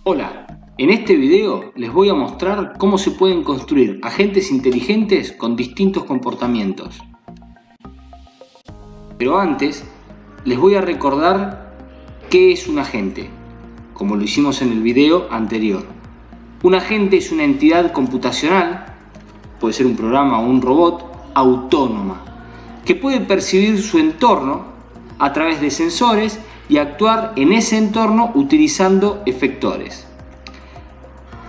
Hola, en este video les voy a mostrar cómo se pueden construir agentes inteligentes con distintos comportamientos. Pero antes, les voy a recordar qué es un agente, como lo hicimos en el video anterior. Un agente es una entidad computacional, puede ser un programa o un robot, autónoma, que puede percibir su entorno a través de sensores y actuar en ese entorno utilizando efectores.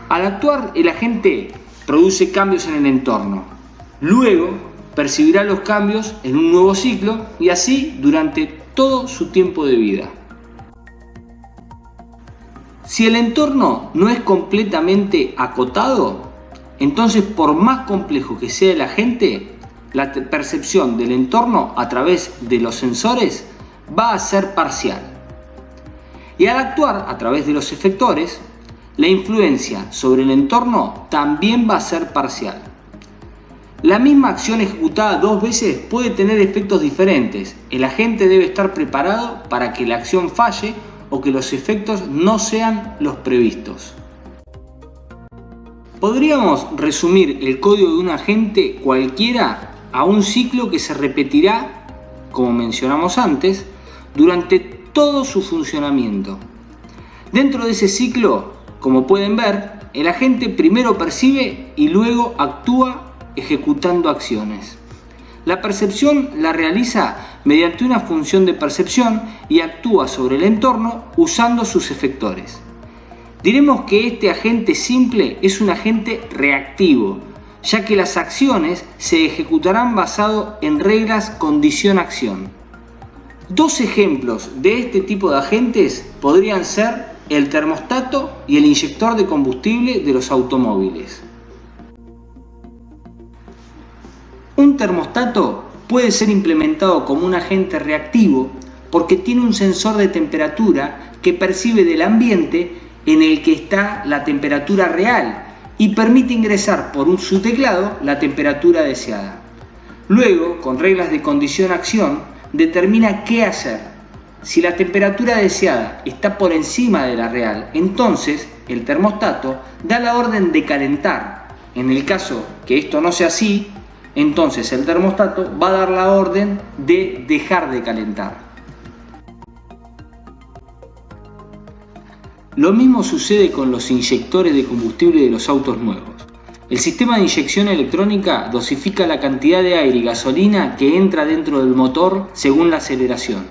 Al actuar, el agente produce cambios en el entorno. Luego, percibirá los cambios en un nuevo ciclo y así durante todo su tiempo de vida. Si el entorno no es completamente acotado, entonces por más complejo que sea el agente, la percepción del entorno a través de los sensores va a ser parcial. Y al actuar a través de los efectores, la influencia sobre el entorno también va a ser parcial. La misma acción ejecutada dos veces puede tener efectos diferentes. El agente debe estar preparado para que la acción falle o que los efectos no sean los previstos. Podríamos resumir el código de un agente cualquiera a un ciclo que se repetirá, como mencionamos antes, durante todo su funcionamiento. Dentro de ese ciclo, como pueden ver, el agente primero percibe y luego actúa ejecutando acciones. La percepción la realiza mediante una función de percepción y actúa sobre el entorno usando sus efectores. Diremos que este agente simple es un agente reactivo, ya que las acciones se ejecutarán basado en reglas condición-acción. Dos ejemplos de este tipo de agentes podrían ser el termostato y el inyector de combustible de los automóviles. Un termostato puede ser implementado como un agente reactivo porque tiene un sensor de temperatura que percibe del ambiente en el que está la temperatura real y permite ingresar por su teclado la temperatura deseada. Luego, con reglas de condición-acción, determina qué hacer. Si la temperatura deseada está por encima de la real, entonces el termostato da la orden de calentar. En el caso que esto no sea así, entonces el termostato va a dar la orden de dejar de calentar. Lo mismo sucede con los inyectores de combustible de los autos nuevos. El sistema de inyección electrónica dosifica la cantidad de aire y gasolina que entra dentro del motor según la aceleración.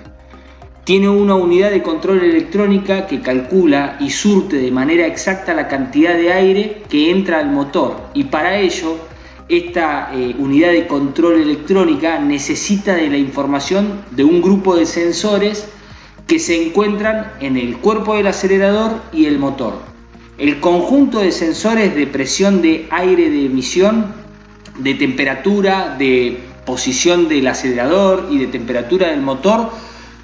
Tiene una unidad de control electrónica que calcula y surte de manera exacta la cantidad de aire que entra al motor, y para ello esta unidad de control electrónica necesita de la información de un grupo de sensores que se encuentran en el cuerpo del acelerador y el motor. El conjunto de sensores de presión de aire, de emisión, de temperatura, de posición del acelerador y de temperatura del motor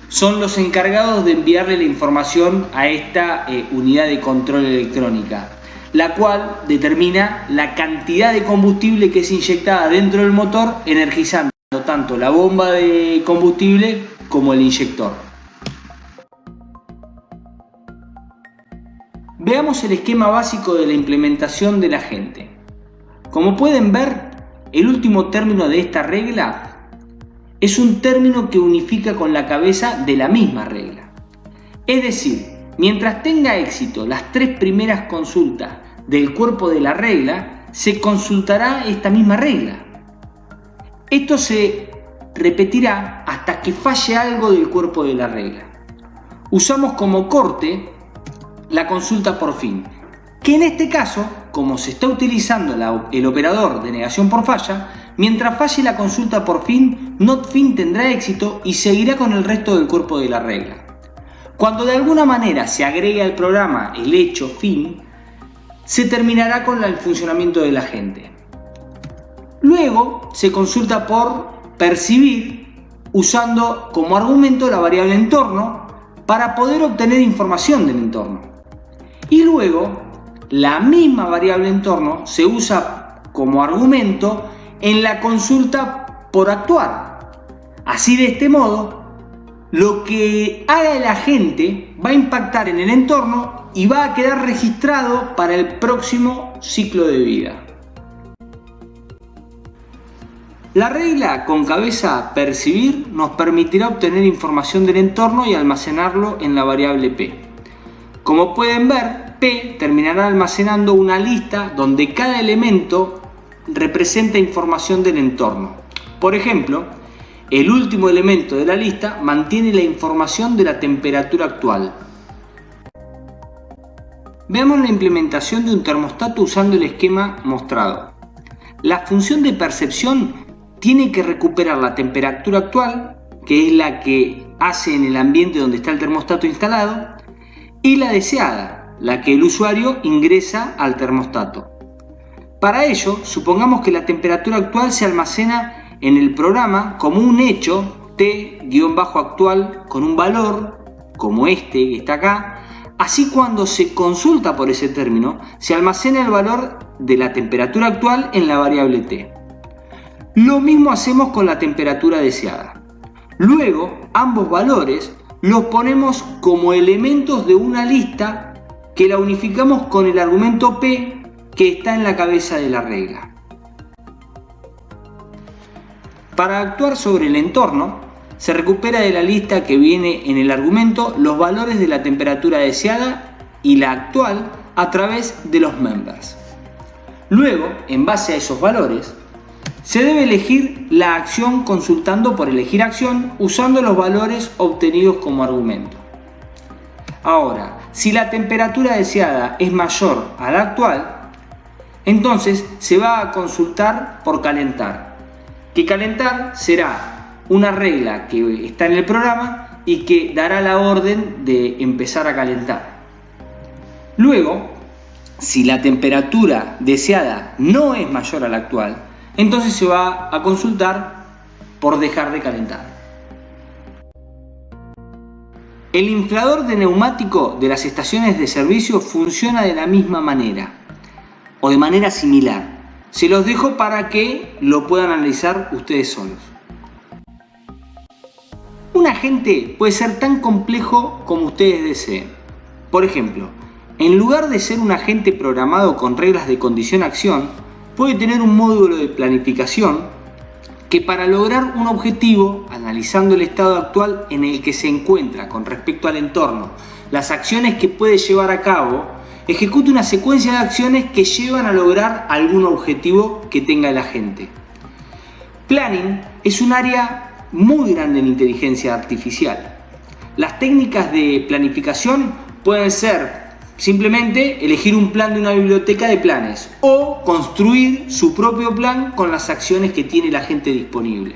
son los encargados de enviarle la información a esta unidad de control electrónica, la cual determina la cantidad de combustible que es inyectada dentro del motor, energizando tanto la bomba de combustible como el inyector. Veamos el esquema básico de la implementación del agente. Como pueden ver, el último término de esta regla es un término que unifica con la cabeza de la misma regla. Es decir, mientras tenga éxito las tres primeras consultas del cuerpo de la regla, se consultará esta misma regla. Esto se repetirá hasta que falle algo del cuerpo de la regla. Usamos como corte la consulta por fin, que en este caso, como se está utilizando el operador de negación por falla, mientras falle la consulta por fin, NotFin tendrá éxito y seguirá con el resto del cuerpo de la regla. Cuando de alguna manera se agregue al programa el hecho fin, se terminará con el funcionamiento del agente. Luego se consulta por percibir usando como argumento la variable entorno para poder obtener información del entorno. Y luego la misma variable entorno se usa como argumento en la consulta por actuar. Así, de este modo, lo que haga el agente va a impactar en el entorno y va a quedar registrado para el próximo ciclo de vida. La regla con cabeza percibir nos permitirá obtener información del entorno y almacenarlo en la variable P. Como pueden ver, P terminará almacenando una lista donde cada elemento representa información del entorno. Por ejemplo, el último elemento de la lista mantiene la información de la temperatura actual. Veamos la implementación de un termostato usando el esquema mostrado. La función de percepción tiene que recuperar la temperatura actual, que es la que hace en el ambiente donde está el termostato instalado, y la deseada, la que el usuario ingresa al termostato. Para ello, supongamos que la temperatura actual se almacena en el programa como un hecho T-actual con un valor, como este que está acá. Así, cuando se consulta por ese término, se almacena el valor de la temperatura actual en la variable T. Lo mismo hacemos con la temperatura deseada. Luego, ambos valores los ponemos como elementos de una lista que la unificamos con el argumento P que está en la cabeza de la regla. Para actuar sobre el entorno, se recupera de la lista que viene en el argumento los valores de la temperatura deseada y la actual a través de los members. Luego, en base a esos valores, se debe elegir la acción consultando por elegir acción usando los valores obtenidos como argumento. Ahora, si la temperatura deseada es mayor a la actual, entonces se va a consultar por calentar. Que calentar será una regla que está en el programa y que dará la orden de empezar a calentar. Luego, si la temperatura deseada no es mayor a la actual, entonces se va a consultar por dejar de calentar. El inflador de neumático de las estaciones de servicio funciona de la misma manera o de manera similar. Se los dejo para que lo puedan analizar ustedes solos. Un agente puede ser tan complejo como ustedes deseen. Por ejemplo, en lugar de ser un agente programado con reglas de condición-acción, puede tener un módulo de planificación que, para lograr un objetivo, analizando el estado actual en el que se encuentra con respecto al entorno, las acciones que puede llevar a cabo, ejecute una secuencia de acciones que llevan a lograr algún objetivo que tenga el agente. Planning es un área muy grande en inteligencia artificial. Las técnicas de planificación pueden ser simplemente elegir un plan de una biblioteca de planes o construir su propio plan con las acciones que tiene el agente disponible.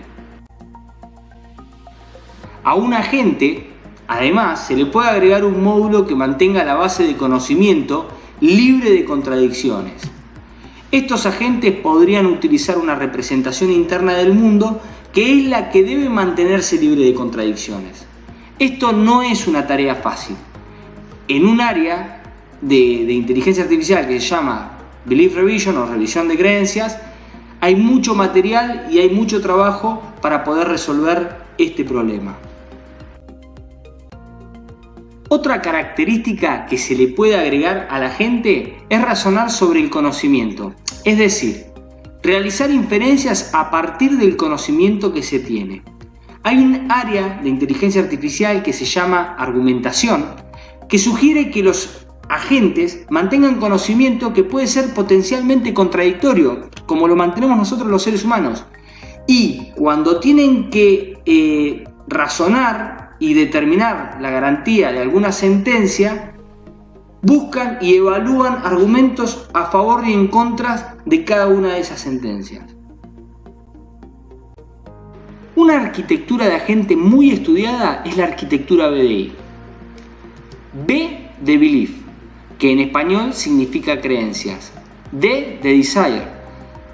A un agente, además, se le puede agregar un módulo que mantenga la base de conocimiento libre de contradicciones. Estos agentes podrían utilizar una representación interna del mundo que es la que debe mantenerse libre de contradicciones. Esto no es una tarea fácil. En un área de inteligencia artificial que se llama Belief Revision o revisión de creencias, hay mucho material y hay mucho trabajo para poder resolver este problema. Otra característica que se le puede agregar a la gente es razonar sobre el conocimiento, es decir, realizar inferencias a partir del conocimiento que se tiene. Hay un área de inteligencia artificial que se llama argumentación, que sugiere que los agentes mantengan conocimiento que puede ser potencialmente contradictorio, como lo mantenemos nosotros los seres humanos. Y cuando tienen que razonar y determinar la garantía de alguna sentencia, buscan y evalúan argumentos a favor y en contra de cada una de esas sentencias. Una arquitectura de agente muy estudiada es la arquitectura BDI. B de Belief, que en español significa creencias. D de Desire,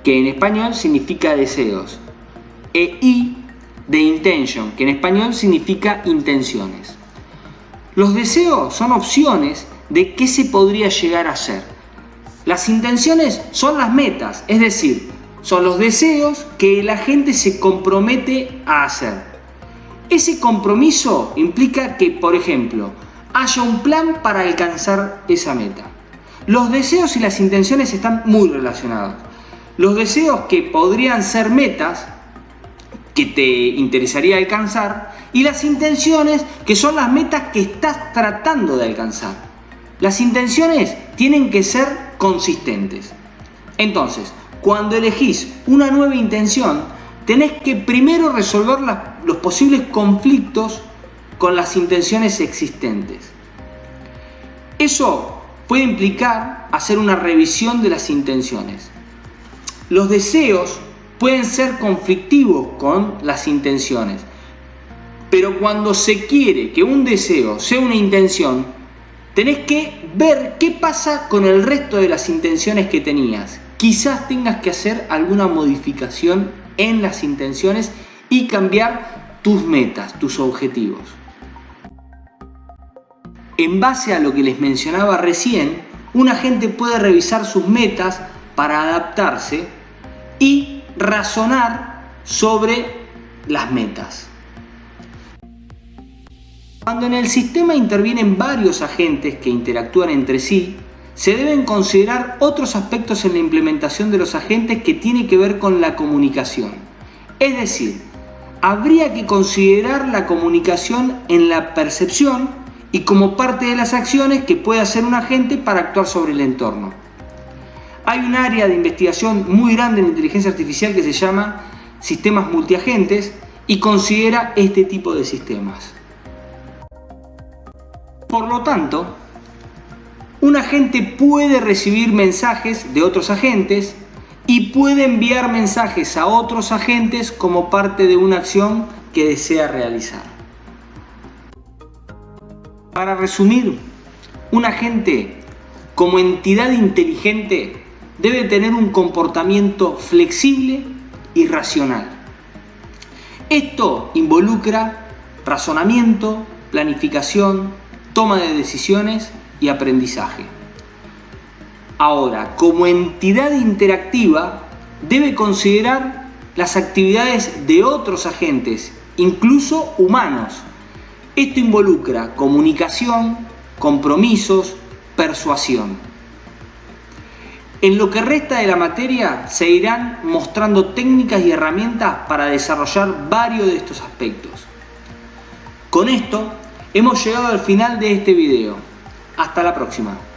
que en español significa deseos. E I de Intention, que en español significa intenciones. Los deseos son opciones de qué se podría llegar a hacer. Las intenciones son las metas, es decir, son los deseos que el agente se compromete a hacer. Ese compromiso implica que, por ejemplo, haya un plan para alcanzar esa meta. Los deseos y las intenciones están muy relacionados. Los deseos que podrían ser metas que te interesaría alcanzar y las intenciones que son las metas que estás tratando de alcanzar. Las intenciones tienen que ser consistentes. Entonces, cuando elegís una nueva intención, tenés que primero resolver los posibles conflictos con las intenciones existentes. Eso puede implicar hacer una revisión de las intenciones. Los deseos pueden ser conflictivos con las intenciones, pero cuando se quiere que un deseo sea una intención, tenés que ver qué pasa con el resto de las intenciones que tenías. Quizás tengas que hacer alguna modificación en las intenciones y cambiar tus metas, tus objetivos. En base a lo que les mencionaba recién, un agente puede revisar sus metas para adaptarse y razonar sobre las metas. Cuando en el sistema intervienen varios agentes que interactúan entre sí, se deben considerar otros aspectos en la implementación de los agentes que tiene que ver con la comunicación. Es decir, habría que considerar la comunicación en la percepción y como parte de las acciones que puede hacer un agente para actuar sobre el entorno. Hay un área de investigación muy grande en inteligencia artificial que se llama sistemas multiagentes y considera este tipo de sistemas. Por lo tanto, un agente puede recibir mensajes de otros agentes y puede enviar mensajes a otros agentes como parte de una acción que desea realizar. Para resumir, un agente como entidad inteligente debe tener un comportamiento flexible y racional. Esto involucra razonamiento, planificación, toma de decisiones y aprendizaje. Ahora, como entidad interactiva, debe considerar las actividades de otros agentes, incluso humanos. Esto involucra comunicación, compromisos, persuasión. En lo que resta de la materia, se irán mostrando técnicas y herramientas para desarrollar varios de estos aspectos. Con esto, hemos llegado al final de este video. Hasta la próxima.